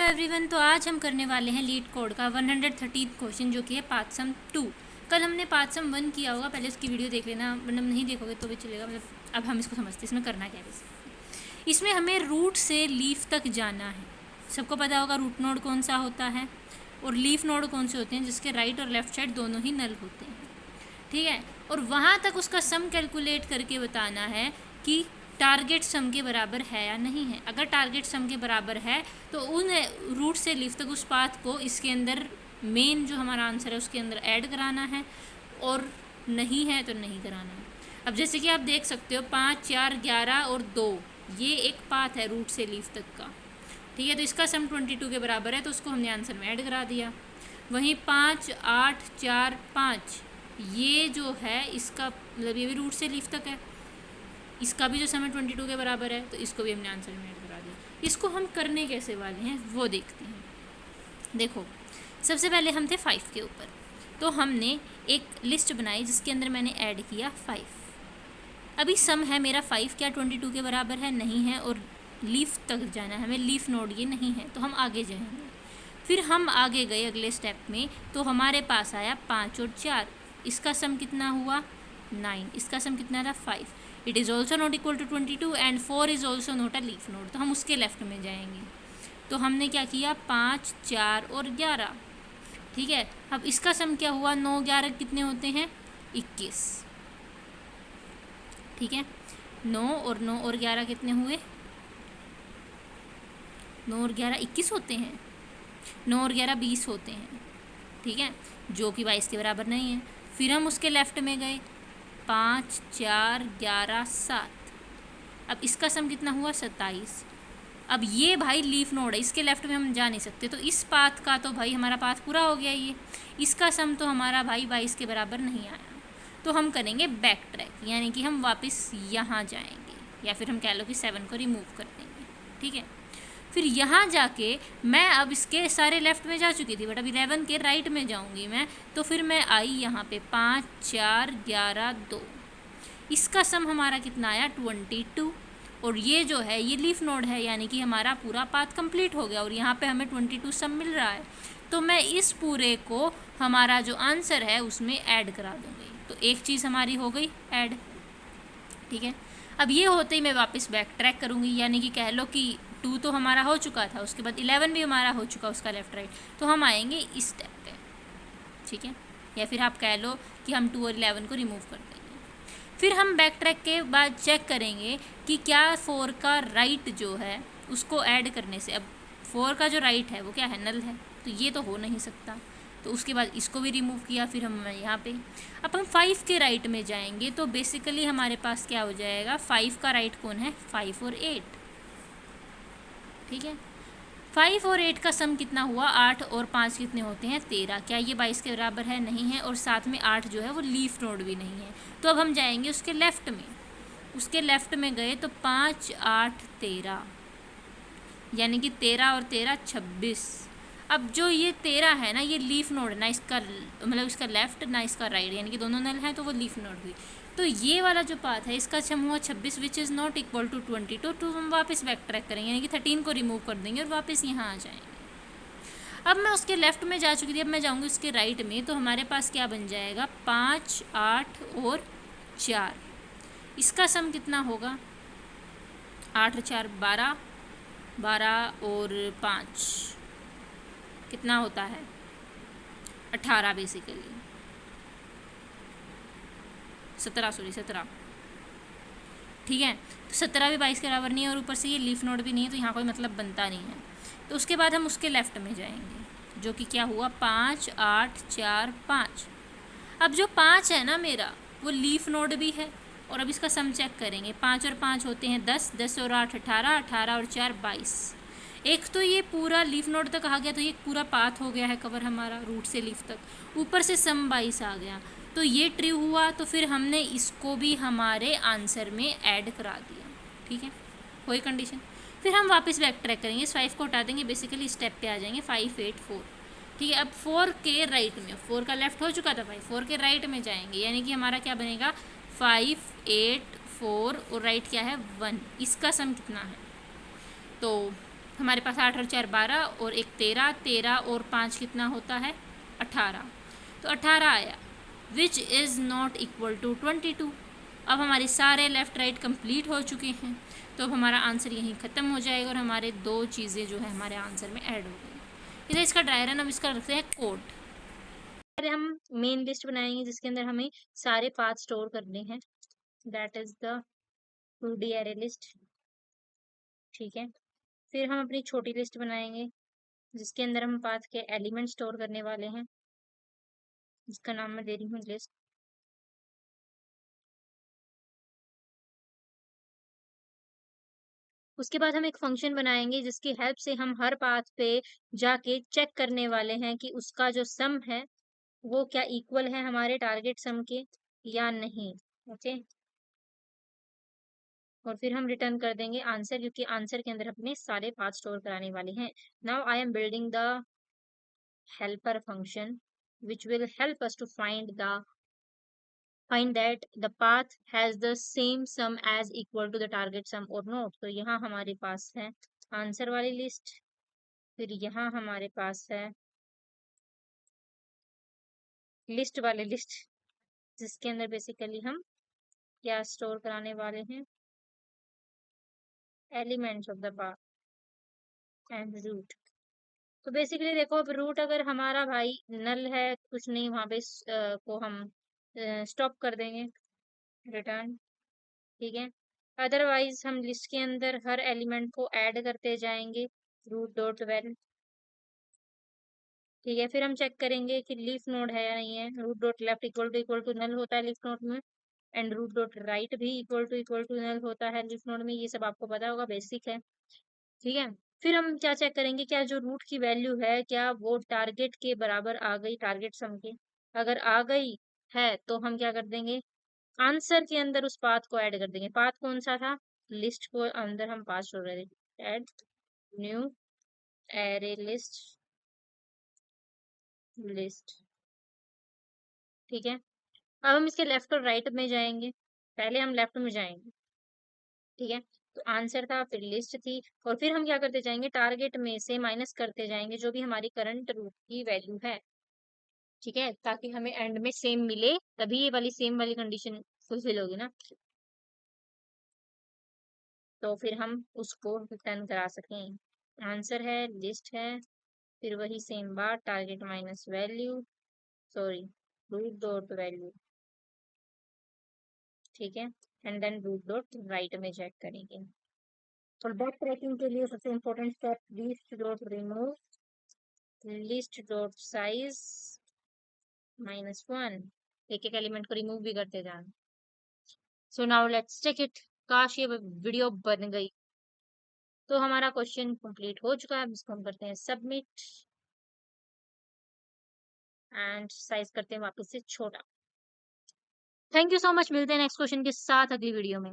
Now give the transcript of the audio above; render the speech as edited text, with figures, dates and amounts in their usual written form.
Hello everyone, तो आज हम करने वाले हैं लीड कोड का 113 क्वेश्चन जो कि है पाथ सम 2। कल हमने पाथ सम 1 किया होगा, पहले उसकी वीडियो देख लेना, मतलब नहीं देखोगे तो भी चलेगा। मतलब अब हम इसको समझते हैं इसमें करना क्या है। इसमें हमें रूट से लीफ तक जाना है। सबको पता होगा रूट नोड कौन सा होता है और लीफ नोड कौन से होते हैं, जिसके राइट और लेफ्ट साइड दोनों ही नल होते हैं। ठीक है, और वहाँ तक उसका सम कैलकुलेट करके बताना है कि टारगेट सम के बराबर है या नहीं है। अगर टारगेट सम के बराबर है तो उन रूट से लीफ तक उस पाथ को इसके अंदर मेन जो हमारा आंसर है उसके अंदर ऐड कराना है, और नहीं है तो नहीं कराना है। अब जैसे कि आप देख सकते हो 5, 4, 11 और 2 ये एक पाथ है रूट से लीफ तक का। ठीक है, तो इसका सम 22 के बराबर है, तो उसको हमने आंसर में ऐड करा दिया। वहीं 5, 8, 4, 5 ये जो है इसका मतलब ये भी रूट से लीफ तक है, इसका भी जो सम 22 के बराबर है, तो इसको भी हमने आंसर में ऐड करा दिया। इसको हम करने कैसे वाले हैं वो देखते हैं। देखो, सबसे पहले हम थे 5 के ऊपर, तो हमने एक लिस्ट बनाई जिसके अंदर मैंने ऐड किया 5। अभी सम है मेरा 5, क्या 22 के बराबर है? नहीं है, और लीफ तक जाना है हमें, लीफ नोड ये नहीं है, तो हम आगे जाएंगे। फिर हम आगे गए अगले स्टेप में, तो हमारे पास आया 5 और 4, इसका सम कितना हुआ 9, इसका सम कितना था 5। It is also not equal to 22 and 4 is also not a leaf node, तो हम उसके लेफ्ट में जाएंगे। तो हमने क्या किया 5, 4 और 11। ठीक है, अब इसका सम क्या हुआ 9, 11 कितने होते हैं 21। ठीक है, 9 और 11 कितने हुए 9 और 11 21 होते हैं, 9 और 11 20 होते हैं। ठीक है, जो कि 22 के बराबर नहीं है। फिर हम उसके लेफ्ट में गए 5, 4, 11, 7। अब इसका सम कितना हुआ 27। अब ये भाई लीफ नोड है, इसके लेफ्ट में हम जा नहीं सकते, तो इस पाथ का तो भाई हमारा पाथ पूरा हो गया। ये इसका सम तो हमारा भाई 22 के बराबर नहीं आया, तो हम करेंगे बैक ट्रैक, यानी कि हम वापस यहाँ जाएंगे, या फिर हम कह लो कि 7 को रिमूव कर देंगे। ठीक है, फिर यहाँ जाके मैं अब इसके सारे लेफ़्ट में जा चुकी थी, बट अब 11 के राइट में जाऊँगी मैं, तो फिर मैं आई यहाँ पे 5, 4, 11, 2। इसका सम हमारा कितना आया 22, और ये जो है ये लीफ नोड है, यानी कि हमारा पूरा पाथ कंप्लीट हो गया, और यहाँ पे हमें 22 सम मिल रहा है। तो मैं इस पूरे को हमारा जो आंसर है उसमें ऐड करा दूँगी, तो एक चीज़ हमारी हो गई ऐड। ठीक है, अब ये होते ही मैं वापस बैक ट्रैक करूँगी, यानी कि कह लो कि 2 तो हमारा हो चुका था, उसके बाद 11 भी हमारा हो चुका उसका लेफ़्ट राइट, तो हम आएंगे इस स्टेप पे। ठीक है, या फिर आप कह लो कि हम 2 और 11 को रिमूव कर देंगे। फिर हम बैक ट्रैक के बाद चेक करेंगे कि क्या 4 का राइट जो है उसको ऐड करने से, अब 4 का जो राइट है वो क्या है नल है, तो ये तो हो नहीं सकता, तो उसके बाद इसको भी रिमूव किया। फिर हम यहाँ पे अब हम 5 के राइट में जाएंगे, तो बेसिकली हमारे पास क्या हो जाएगा 5 का राइट कौन है 5 और 8। ठीक है, 5 और 8 का सम कितना हुआ 8 और 5 कितने होते हैं 13। क्या ये 22 के बराबर है? नहीं है, और साथ में 8 जो है वो लीफ नोड भी नहीं है। तो अब हम जाएंगे उसके लेफ़्ट में, उसके लेफ़्ट में गए तो 5, 8, 13, यानी कि 13 और 13 26। अब जो ये 13 है ना, ये लीफ नोड है ना, इसका मतलब इसका लेफ़्ट ना इसका राइट, यानी कि दोनों नल हैं, तो वो लीफ नोड हुई। तो ये वाला जो पाथ है इसका सम हुआ 26, which is not equal to 22। तो हम वापस बैक ट्रैक करेंगे, यानी कि 13 को रिमूव कर देंगे और वापस यहाँ आ जाएंगे। अब मैं उसके लेफ़्ट में जा चुकी थी, अब मैं जाऊँगी उसके राइट में, तो हमारे पास क्या बन जाएगा 5, 8 और 4। इसका सम कितना होगा 8 और 4 12, 12 और 5 कितना होता है 18, बेसिकली 17। ठीक है, तो 17 भी 22 के बराबर नहीं है, और ऊपर से ये लीफ नोड भी नहीं है, तो यहाँ कोई मतलब बनता नहीं है। तो उसके बाद हम उसके लेफ़्ट में जाएंगे, जो कि क्या हुआ 5, 8, 4, 5। अब जो 5 है ना मेरा वो लीफ नोड भी है, और अब इसका सम चेक करेंगे। 5 और 5 होते हैं 10, 10 और 8 18, 18 और 4 22। एक तो ये पूरा लीफ नोड तक आ गया, तो ये पूरा पाथ हो गया है कवर हमारा रूट से लीफ तक, ऊपर से सम 22 आ गया, तो ये ट्रू हुआ। तो फिर हमने इसको भी हमारे आंसर में ऐड करा दिया। ठीक है, कोई कंडीशन। फिर हम वापस बैक ट्रैक करेंगे, इस 5 को हटा देंगे, बेसिकली स्टेप पे आ जाएंगे 5, 8, 4। ठीक है, अब 4 के राइट में, 4 का लेफ्ट हो चुका था भाई, 4 के राइट में जाएंगे, यानी कि हमारा क्या बनेगा 5, 8, 4 और राइट क्या है 1। इसका सम कितना है, तो हमारे पास 8 और 4 12 और एक 13, 13 और 5 कितना होता है 18। तो 18 आया, which is not equal to 22। अब हमारे सारे लेफ़्ट राइट कंप्लीट हो चुके हैं, तो अब हमारा आंसर यहीं ख़त्म हो जाएगा और हमारे दो चीज़ें जो है हमारे आंसर में ऐड हो गई। इधर इसका ड्राई रन, अब इसका रखते हैं कोड। पहले हम मेन लिस्ट बनाएंगे जिसके अंदर हमें सारे पाथ स्टोर करने हैं, that is the 2D array list. ठीक है, फिर हम अपनी छोटी लिस्ट बनाएंगे जिसके अंदर हम पाथ के एलिमेंट स्टोर करने वाले हैं, जिसका नाम मैं दे रही हूँ लिस्ट। उसके बाद हम एक फंक्शन बनाएंगे जिसकी हेल्प से हम हर पाथ पे जाके चेक करने वाले हैं कि उसका जो सम है वो क्या इक्वल है हमारे टारगेट सम के या नहीं। ओके, और फिर हम रिटर्न कर देंगे आंसर, क्योंकि आंसर के अंदर अपने सारे पाथ स्टोर कराने वाले हैं। Now I am building the helper function which will help us to find that the path has the same sum as equal to the target sum or not। तो यहाँ हमारे पास है आंसर वाली list, फिर यहाँ हमारे पास है लिस्ट वाली लिस्ट जिसके अंदर बेसिकली हम क्या स्टोर कराने वाले हैं, elements of the path and root. तो बेसिकली देखो, अब रूट अगर हमारा भाई नल है कुछ नहीं, वहां पे को हम स्टॉप कर देंगे, रिटर्न। ठीक है, अदरवाइज हम लिस्ट के अंदर हर एलिमेंट को ऐड करते जाएंगे, रूट डॉट वेल। ठीक है, फिर हम चेक करेंगे कि लीफ नोड है या नहीं है। Root dot left equal to null होता है लीफ नोड में, एंड रूट डॉट राइट भी इक्वल टू नल होता है लीफ नोड में, ये सब आपको पता होगा, बेसिक है। ठीक है, फिर हम क्या चेक करेंगे, क्या जो रूट की वैल्यू है क्या वो टारगेट के बराबर आ गई, टारगेट सम के। अगर आ गई है तो हम क्या कर देंगे, आंसर के अंदर उस पाथ को ऐड कर देंगे। पाथ कौन सा था, लिस्ट को अंदर हम पास छोड़ रहे थे, add new array list list. ठीक है, अब हम इसके लेफ्ट और राइट में जाएंगे, पहले हम लेफ्ट में जाएंगे। ठीक है, तो आंसर था, फिर लिस्ट थी, और फिर हम क्या करते जाएंगे, टारगेट में से माइनस करते जाएंगे जो भी हमारी करंट रूट की वैल्यू है। ठीक है, ताकि हमें एंड में सेम मिले, तभी ये वाली सेम वाली कंडीशन फुलफिल होगी ना, तो फिर हम उसको रिटर्न करा सकें। आंसर है, लिस्ट है, फिर वही सेम बात, target minus value, sorry root dot value. ठीक है, and then root dot right में चेक करेंगे। और बैक ट्रैकिंग के लिए सबसे important step, list dot remove list dot size -1, एक एक एलिमेंट को रिमूव भी करते जाना। So now let's check it. काश ये वीडियो बन गई। तो हमारा क्वेश्चन कंप्लीट हो चुका है, इसको हम करते हैं सबमिट एंड साइज करते हैं वापस से छोटा। थैंक यू सो मच, मिलते हैं नेक्स्ट क्वेश्चन के साथ अगली वीडियो में।